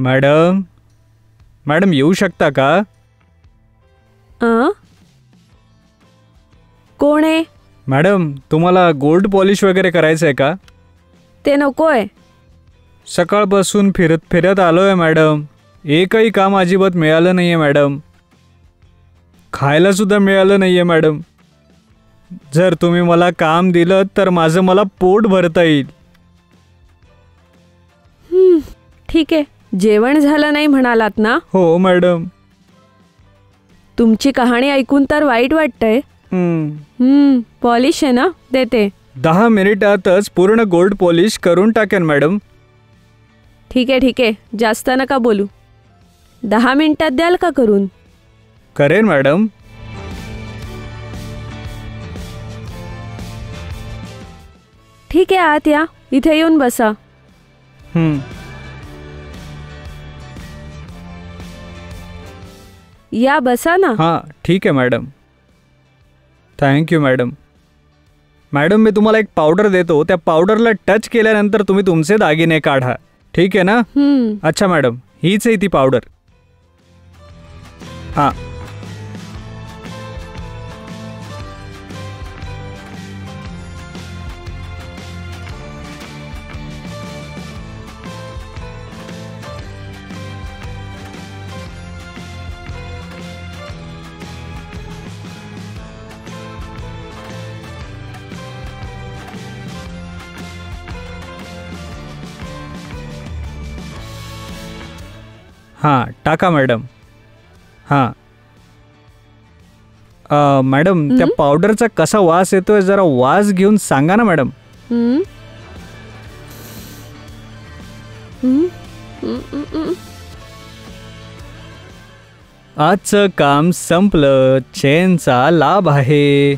Madam madam येऊ शकता का? कोण आहे? मॅडम तुम्हाला गोल्ड पॉलिश वगैरे करायचं आहे का? ते नकोय. सकाळपासून फिरत फिरत आलोय मॅडम, एकही काम अजिबात मिळालं नाहीये मॅडम, खायला सुद्धा मिळालं नाहीये मॅडम. जर तुम्ही मला काम दिलं तर माझं मला पोट भरता येईल. ठीक आहे. जेवण झालं नाही म्हणालात ना? हो मॅडम. तुमची कहाणी ऐकून तर वाईट वाटतंय. पॉलिश आहे ना, देते. 10 मिनिटातच पूर्ण गोल्ड पॉलिश करून टाकेन मॅडम. ठीक आहे, जास्त नका बोलू. 10 मिनिटात द्याल का करून? करेन मॅडम. ठीक आहे, आत या. इथे येऊन बसा. या बसा ना. हां ठीक आहे मॅडम. Thank you madam. मॅडम मी तुम्हाला एक पावडर देतो, त्या पावडरला टच केल्यानंतर तुम्ही तुमचे दागिने काढा, ठीक आहे ना? अच्छा मॅडम, हीच आहे ती पावडर. हां हां टाका मॅडम. हां मॅडम त्या पावडरचा कसा वास येतोय जरा वास घेऊन सांगा ना मॅडम. आजचं काम संपलं, चेनचा लाभ आहे.